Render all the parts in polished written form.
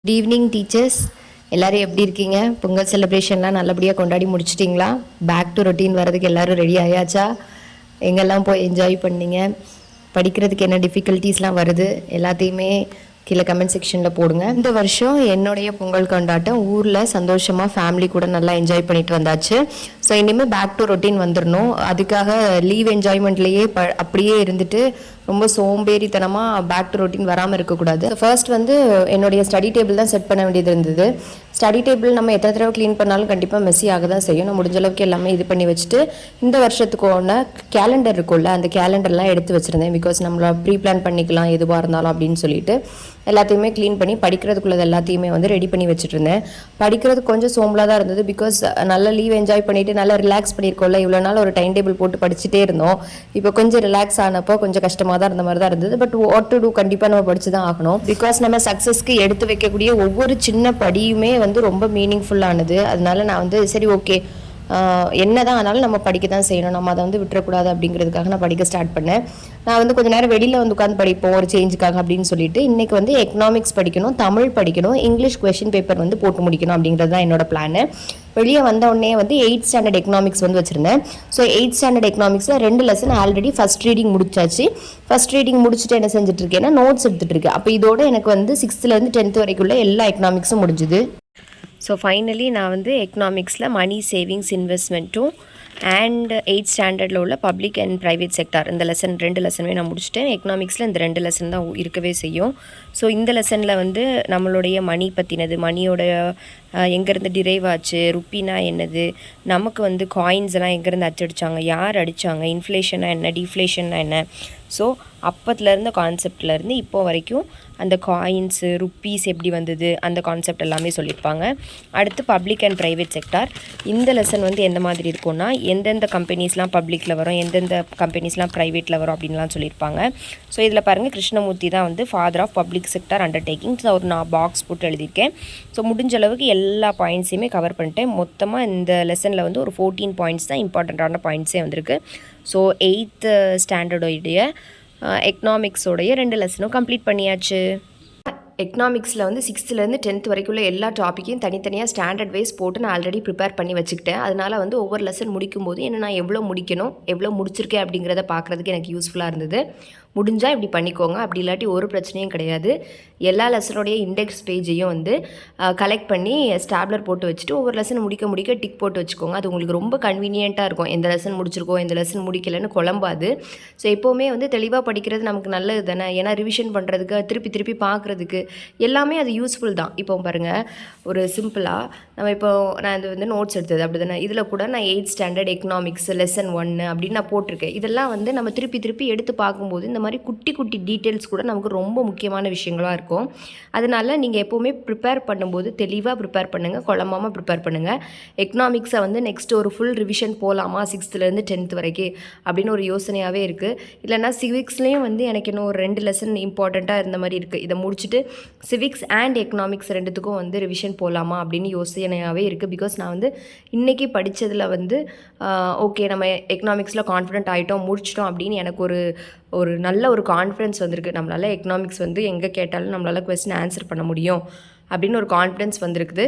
Good evening teachers. எல்லோரும் எப்படி இருக்கீங்க? பொங்கல் செலிப்ரேஷன்லாம் நல்லபடியாக கொண்டாடி முடிச்சிட்டிங்களா? பேக் டு ரொட்டீன் வரதுக்கு எல்லோரும் ரெடி ஆயாச்சா? எங்கெல்லாம் போய் என்ஜாய் பண்ணீங்க? படிக்கிறதுக்கு என்ன டிஃபிகல்ட்டிஸ்லாம் வருது எல்லாத்தையுமே கீழே கமெண்ட் செக்ஷனில் போடுங்க. இந்த வருஷம் என்னுடைய பொங்கல் கொண்டாட்டம் ஊரில் சந்தோஷமாக ஃபேமிலி கூட நல்லா என்ஜாய் பண்ணிட்டு வந்தாச்சு. ஸோ இனிமேல் பேக் டு ரொட்டீன் வந்துடணும். அதுக்காக லீவ் என்ஜாய்மெண்ட்லேயே அப்படியே இருந்துட்டு ரொம்ப சோம்பேறித்தனமாக பேக் டு ரொட்டீன் வராமல் இருக்கக்கூடாது. ஃபர்ஸ்ட் வந்து என்னுடைய ஸ்டடி டேபிள் தான் செட் பண்ண வேண்டியது இருந்தது. ஸ்டடி டேபிள் நம்ம எத்தனை தடவை க்ளீன் பண்ணாலும் கண்டிப்பாக மெஸ்ஸி ஆக தான் செய்யும். நான் முடிஞ்ச அளவுக்கு எல்லாமே இது பண்ணி வச்சுட்டு இந்த வருஷத்துக்கான கேலண்டர் இருக்கும்ல, அந்த கேலண்டர்லாம் எடுத்து வச்சுருந்தேன். பிகாஸ் நம்மளை ப்ரீ பிளான் பண்ணிக்கலாம் எதுவாக இருந்தாலும் அப்படின்னு சொல்லிட்டு எல்லாத்தையுமே க்ளீன் பண்ணி படிக்கிறதுக்குள்ளது எல்லாத்தையுமே வந்து ரெடி பண்ணி வச்சுட்டு இருந்தேன். படிக்கிறது கொஞ்சம் சோம்பலாக தான் இருந்தது. பிகாஸ் நல்லா லீவ் என்ஜாய் பண்ணிவிட்டு நல்லா ரிலாக்ஸ் பண்ணியிருக்கோம்ல. இவ்வளோ நாள் ஒரு டைம் டேபிள் போட்டு படிச்சுட்டே இருந்தோம். இப்போ கொஞ்சம் ரிலாக்ஸ் ஆனப்போ கொஞ்சம் கஷ்டமாக தான் இருந்த மாதிரி தான் இருந்தது. பட் வாட் டு டூ, கண்டிப்பாக நம்ம படிச்சு தான் ஆகணும். பிகாஸ் நம்ம சக்ஸஸ்க்கு எடுத்து வைக்கக்கூடிய ஒவ்வொரு சின்ன படியுமே வந்து ரொம்ப மீனிங்ஃபுல்லானது. அதனால நான் வந்து சரி ஓகே, என்ன தான் ஆனாலும் நம்ம படிக்க தான் செய்யணும், நம்ம அதை வந்து விட்டுறக்கூடாது அப்படிங்கிறதுக்காக நான் படிக்க ஸ்டார்ட் பண்ணேன். நான் வந்து கொஞ்சம் நேரம் வெளியில் வந்து உட்காந்து படிப்போம் ஒரு சேஞ்சுக்காக அப்படின்னு சொல்லிட்டு இன்றைக்கி வந்து எக்கனாமிக்ஸ் படிக்கணும், தமிழ் படிக்கணும், இங்கிலீஷ் கொஷின் பேப்பர் வந்து போட்டு முடிக்கணும் அப்படிங்கிறது தான் என்னோட பிளான். வெளியே வந்த உடனே வந்து 8th ஸ்டாண்டர்ட் எக்கனாமிக்ஸ் வந்து வச்சுருந்தேன். ஸோ 8th ஸ்டாண்டர்ட் எக்கனாமிக்ஸில் 2 லெசன் ஆல்ரெடி ஃபஸ்ட் ரீடிங் முடிச்சாச்சு. ஃபஸ்ட் ரீடிங் முடிச்சுட்டு என்ன செஞ்சுட்டு இருக்கேன்னா நோட்ஸ் எடுத்துகிட்டு இருக்கேன். அப்போ இதோட எனக்கு வந்து 6th-லேருந்து 10th வரைக்குள்ள எல்லா எக்கனாமிக்ஸும் முடிஞ்சுது. ஸோ ஃபைனலி நான் வந்து எக்கனாமிக்ஸில் மணி சேவிங்ஸ் இன்வெஸ்ட்மெண்ட்டும் அண்ட் 8th ஸ்டாண்டர்டில் உள்ள பப்ளிக் அண்ட் ப்ரைவேட் செக்டார் இந்த லெசன் 2 லெசனுமே நான் முடிச்சிட்டேன். எக்கனாமிக்ஸில் இந்த 2 லெசன் தான் இருக்கவே செய்யும். ஸோ இந்த லெசனில் வந்து நம்மளுடைய மணி பற்றினது, மணியோட எங்கேருந்து டிரைவ் ஆச்சு, ருப்பினா என்னது, நமக்கு வந்து காயின்ஸ் எல்லாம் எங்கேருந்து அச்சடிச்சாங்க, யார் அடித்தாங்க, இன்ஃப்ளேஷனா என்ன, டிஃப்ளேஷன்னா என்ன. ஸோ அப்போத்துலேருந்து கான்செப்ட்லேருந்து இப்போ வரைக்கும் அந்த காயின்ஸு ருப்பீஸ் எப்படி வந்தது அந்த கான்செப்ட் எல்லாமே சொல்லியிருப்பாங்க. அடுத்து பப்ளிக் அண்ட் ப்ரைவேட் செக்டார். இந்த லெசன் வந்து எந்த மாதிரி இருக்கும்னா எந்தெந்த கம்பெனிஸ்லாம் பப்ளிக்கில் வரும், எந்தெந்த கம்பெனிஸ்லாம் ப்ரைவேட்டில் வரும் அப்படின்லாம் சொல்லியிருப்பாங்க. ஸோ இதில் பாருங்கள், கிருஷ்ணமூர்த்தி தான் வந்து father of public sector undertaking. So நான் பாக்ஸ் போட்டு எழுதியிருக்கேன். ஸோ முடிஞ்ச அளவுக்கு எல்லா பாயிண்ட்ஸையுமே கவர் பண்ணிட்டேன். மொத்தமாக இந்த லெசனில் வந்து ஒரு 14 பாயிண்ட்ஸ் தான் இம்பார்ட்டண்ட்டான பாயிண்ட்ஸே வந்திருக்கு. ஸோ 8th ஸ்டாண்டர்டோடைய எக்கனாமிக்ஸோடைய 2 லெசனும் கம்ப்ளீட் பண்ணியாச்சு. எக்கனாமிக்ஸில் வந்து 6th-லேருந்து 10th வரைக்குள்ள எல்லா டாப்பிக்கையும் தனித்தனியாக ஸ்டாண்டர்ட் வைஸ் போட்டு நான் ஆல்ரெடி ப்ரிப்பேர் பண்ணி வச்சுக்கிட்டேன். அதனால் வந்து ஒவ்வொரு லெசன் முடிக்கும்போது என்ன நான் எவ்வளோ முடிக்கணும், எவ்வளோ முடிச்சிருக்கேன் அப்படிங்கிறத பார்க்குறதுக்கு எனக்கு யூஸ்ஃபுல்லாக இருந்தது. முடிஞ்சால் இப்படி பண்ணிக்கோங்க, அப்படி இல்லாட்டி ஒரு பிரச்சனையும் கிடையாது. எல்லா லெசனோடைய இண்டெக்ஸ் பேஜையும் வந்து கலெக்ட் பண்ணி ஸ்டாப்லர் போட்டு வச்சுட்டு ஒவ்வொரு லெசன் முடிக்க டிக் போட்டு வச்சுக்கோங்க. அது உங்களுக்கு ரொம்ப கன்வீனியண்ட்டாக இருக்கும். எந்த லெசன் முடிச்சிருக்கோம், எந்த லெசன் முடிக்கலைன்னு குழம்பாது. ஸோ எப்போவுமே வந்து தெளிவாக படிக்கிறது நமக்கு நல்லது தானே. ஏன்னா ரிவிஷன் பண்ணுறதுக்கு, திருப்பி பார்க்குறதுக்கு எல்லாமே அது யூஸ்ஃபுல் தான். இப்போ பாருங்கள், ஒரு சிம்பிளாக நம்ம இப்போ நான் இது வந்து நோட்ஸ் எடுத்தது அப்படி தானே. இதில் கூட நான் 8th ஸ்டாண்டர்ட் எக்கனாமிக்ஸ் லெசன் 1 அப்படின்னு நான் போட்டிருக்கேன். இதெல்லாம் வந்து நம்ம திருப்பி எடுத்து பார்க்கும்போது இந்த மாதிரி குட்டி டீட்டெயில்ஸ் கூட நமக்கு ரொம்ப முக்கியமான விஷயங்களாக இருக்கும். அதனால் நீங்கள் எப்போவுமே ப்ரிப்பேர் பண்ணும்போது தெளிவாக ப்ரிப்பேர் பண்ணுங்கள், குழம்பாமல் ப்ரிப்பேர் பண்ணுங்கள். எக்கனாமிக்ஸை வந்து நெக்ஸ்ட் ஒரு ஃபுல் ரிவிஷன் போகலாமா 6th-லேருந்து 10th வரைக்கும் அப்படின்னு ஒரு யோசனையாகவே இருக்குது. இல்லைனா சிவிக்ஸ்லேயும் வந்து எனக்கு இன்னும் ஒரு 2 லெசன் இம்பார்ட்டண்ட்டாக இருந்த மாதிரி இருக்குது. இதை முடிச்சுட்டு சிவிக்ஸ் அண்ட் எக்கனாமிக்ஸ் 2த்துக்கும் வந்து ரிவிஷன் போகலாமா அப்படின்னு யோசனையாகவே இருக்குது. பிகாஸ் நான் வந்து இன்றைக்கி படித்ததில் வந்து ஓகே நம்ம எக்கனாமிக்ஸில் கான்ஃபிடென்ட் ஆகிட்டோம், முடிச்சிட்டோம் அப்படின்னு எனக்கு ஒரு நல்ல ஒரு கான்ஃபிடன்ஸ் வந்திருக்கு. நம்மளால் எக்கனாமிக்ஸ் வந்து எங்கே கேட்டாலும் நம்மளால் கொஸ்டின் ஆன்சர் பண்ண முடியும் அப்படின்னு ஒரு கான்ஃபிடன்ஸ் வந்திருக்குது.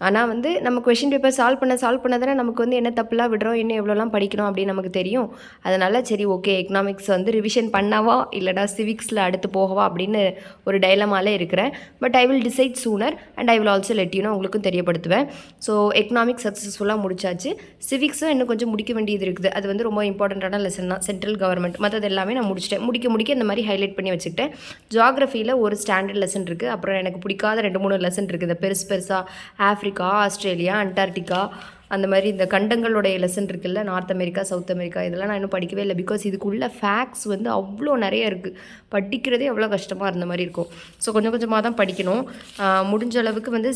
ஆனால் வந்து நம்ம கொஷின் பேப்பர் சால்வ் பண்ண தானே நமக்கு வந்து என்ன தப்புலாம் விடுறோம், இன்னும் எவ்வளோலாம் படிக்கணும் அப்படின்னு நமக்கு தெரியும். அதனால் சரி ஓகே, எக்கனாமிக்ஸ் வந்து ரிவிஷன் பண்ணாவா இல்லைனா சிவிக்ஸில் அடுத்து போகவா அப்படின்னு ஒரு டைலமாலே இருக்கிறேன். But I will decide sooner and I will also let you know, உங்களுக்கும் தெரியப்படுத்துவேன். ஸோ எக்கனாமிக்ஸ் சக்ஸஸ்ஃபுல்லாக முடிச்சாச்சு. சிவிக்ஸும் இன்னும் கொஞ்சம் முடிக்க வேண்டியது இருக்குது. அது வந்து ரொம்ப இம்பார்ட்டண்ட்டான லெசன் தான், சென்ட்ரல் கவர்மெண்ட். மற்றது எல்லாமே நான் முடிச்சிட்டேன். முடிக்க இந்த மாதிரி ஹைலைட் பண்ணி வச்சுக்கிட்டேன். ஜியாகிரஃபியில் ஒரு ஸ்டாண்டர்ட் லெசன் இருக்குது. அப்புறம் எனக்கு பிடிக்காத 2-3 லெசன் இருக்குது. பெருசாக ஆஃப்ரிக்கா, ஆஸ்திரேலியா, அண்டார்டிகா, அந்த மாதிரி இந்த கண்டங்களுடைய லெசன் இருக்குல்ல, நார்த் அமெரிக்கா, சவுத் அமெரிக்கா, இதெல்லாம் நான் இன்னும் படிக்கவே இல்லை. பிகாஸ் இதுக்குள்ள ஃபேக்ட்ஸ் வந்து அவ்வளோ நிறைய இருக்குது. படிக்கிறதே அவ்வளோ கஷ்டமாக இருந்த மாதிரி இருக்கும். ஸோ கொஞ்சமாக தான் படிக்கணும். முடிஞ்ச அளவுக்கு வந்து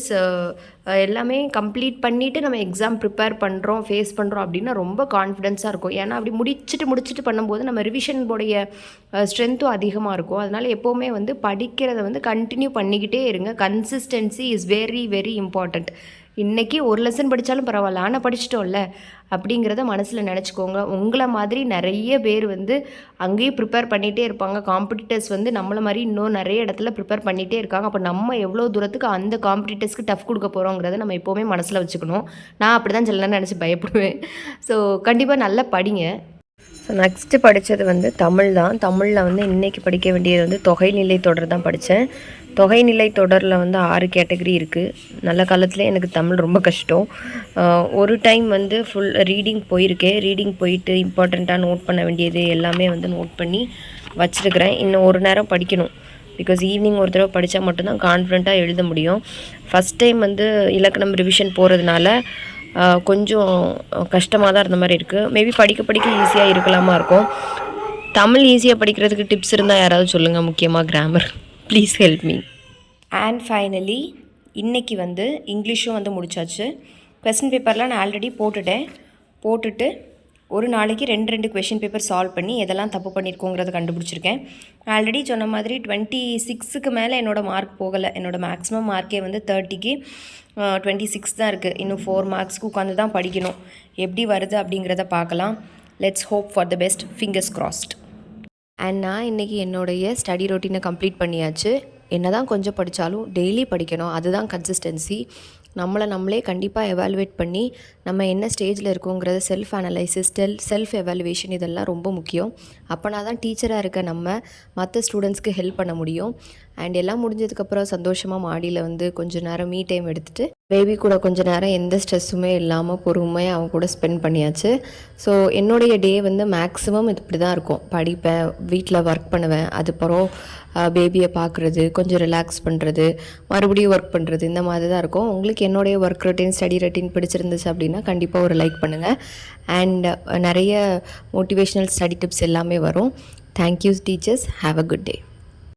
எல்லாமே கம்ப்ளீட் பண்ணிவிட்டு நம்ம எக்ஸாம் ப்ரிப்பேர் பண்ணுறோம், ஃபேஸ் பண்ணுறோம் அப்படின்னா ரொம்ப கான்ஃபிடென்ஸாக இருக்கும். ஏன்னா அப்படி முடிச்சுட்டு பண்ணும்போது நம்ம ரிவிஷன் போடைய ஸ்ட்ரென்த்தும் அதிகமாக இருக்கும். அதனால் எப்போவுமே வந்து படிக்கிறத வந்து கண்டினியூ பண்ணிக்கிட்டே இருங்க. Consistency is very very important. இன்றைக்கி ஒரு லெசன் படித்தாலும் பரவாயில்ல, ஆனால் படிச்சிட்டோம்ல அப்படிங்கிறத மனசில் நினச்சிக்கோங்க. உங்களை மாதிரி நிறைய பேர் வந்து அங்கேயே ப்ரிப்பேர் பண்ணிகிட்டே இருப்பாங்க. காம்படிட்டர்ஸ் வந்து நம்மளை மாதிரி இன்னும் நிறைய இடத்துல ப்ரிப்பேர் பண்ணிகிட்டே இருக்காங்க. அப்போ நம்ம எவ்வளோ தூரத்துக்கு அந்த காம்படிட்டர்ஸ்க்கு டஃப் கொடுக்க போகிறோங்கிறத நம்ம எப்போவுமே மனசில் வச்சுக்கணும். நான் அப்படி தான் சில நேரம் நினச்சி பயப்படுவேன். ஸோ கண்டிப்பாக நல்லா படிங்க. ஸோ நெக்ஸ்ட்டு படித்தது வந்து தமிழ் தான். தமிழில் வந்து இன்றைக்கி படிக்க வேண்டியது வந்து தொகைநிலை தொடர் தான் படித்தேன். தொகைநிலை தொடரில் வந்து 6 கேட்டகரி இருக்குது. நல்ல காலத்தில் எனக்கு தமிழ் ரொம்ப கஷ்டம். ஒரு டைம் வந்து ஃபுல் ரீடிங் போயிருக்கேன். ரீடிங் போயிட்டு இம்பார்ட்டண்ட்டாக நோட் பண்ண வேண்டியது எல்லாமே வந்து நோட் பண்ணி வச்சுருக்கிறேன். இன்னும் ஒரு நேரம் படிக்கணும். பிகாஸ் ஈவினிங் ஒரு தடவை படித்தா மட்டும்தான் கான்ஃபிடெண்ட்டாக எழுத முடியும். ஃபஸ்ட் டைம் வந்து இலக்கணம் ரிவிஷன் போகிறதுனால கொஞ்சம் கஷ்டமாக தான் இருந்த மாதிரி இருக்குது. மேபி படிக்க படிக்க ஈஸியாக இருக்கலாமா இருக்கும். தமிழ் ஈஸியாக படிக்கிறதுக்கு டிப்ஸ் இருந்தால் யாராவது சொல்லுங்கள், முக்கியமாக grammar. Please help me. And finally இன்றைக்கி வந்து இங்கிலீஷும் வந்து முடிச்சாச்சு. கொஸ்டின் பேப்பர்லாம் நான் ஆல்ரெடி போட்டுட்டு ஒரு நாளைக்கு 2 கொஷின் பேப்பர் சால்வ் பண்ணி எதெல்லாம் தப்பு பண்ணியிருக்கோங்கிறத கண்டுபிடிச்சிருக்கேன். ஆல்ரெடி சொன்ன மாதிரி 26க்கு மேலே என்னோடய மார்க் போகலை. என்னோடய மேக்ஸிமம் மார்க்கே வந்து 30க்கு 26 தான் இருக்குது. இன்னும் 4 மார்க்ஸ்க்கு உட்காந்து தான் படிக்கணும். எப்படி வருது அப்படிங்கிறத பார்க்கலாம். Let's hope for the best. Fingers crossed. And நான் இன்றைக்கி என்னுடைய ஸ்டடி ரொட்டீனை கம்ப்ளீட் பண்ணியாச்சு. என்ன தான் கொஞ்சம் படித்தாலும் டெய்லி படிக்கணும். அதுதான் கன்சிஸ்டன்சி. நம்மளே கண்டிப்பாக எவாலுவேட் பண்ணி நம்ம என்ன ஸ்டேஜில் இருக்கோங்கிறத செல்ஃப் அனலைசிஸ், செல்ஃப் எவாலுவேஷன் இதெல்லாம் ரொம்ப முக்கியம். அப்போனா தான் டீச்சராக இருக்க நம்ம மற்ற ஸ்டூடெண்ட்ஸ்க்கு ஹெல்ப் பண்ண முடியும். அண்ட் எல்லாம் முடிஞ்சதுக்கப்புறம் சந்தோஷமாக மாடியில் வந்து கொஞ்சம் நேரம் மீ டைம் எடுத்துகிட்டு பேபி கூட கொஞ்சம் நேரம் எந்த ஸ்ட்ரெஸ்ஸுமே இல்லாமல் பொறுமையாக அவங்க கூட ஸ்பெண்ட் பண்ணியாச்சு. ஸோ என்னுடைய டே வந்து மேக்ஸிமம் இப்படி தான் இருக்கும். படிப்பேன், வீட்டில் ஒர்க் பண்ணுவேன், அதுக்கப்புறம் பேபியை பார்க்குறது, கொஞ்சம் ரிலாக்ஸ் பண்ணுறது, மறுபடியும் ஒர்க் பண்ணுறது, இந்த மாதிரி தான் இருக்கும். உங்களுக்கு என்னுடைய ஒர்க் ரொட்டீன், ஸ்டடி ரொட்டீன் பிடிச்சிருந்துச்சு அப்படின்னா கண்டிப்பாக ஒரு லைக் பண்ணுங்கள். அண்ட் நிறைய மோட்டிவேஷ்னல் ஸ்டடி டிப்ஸ் எல்லாமே வரும். Thank you teachers. Have a good day.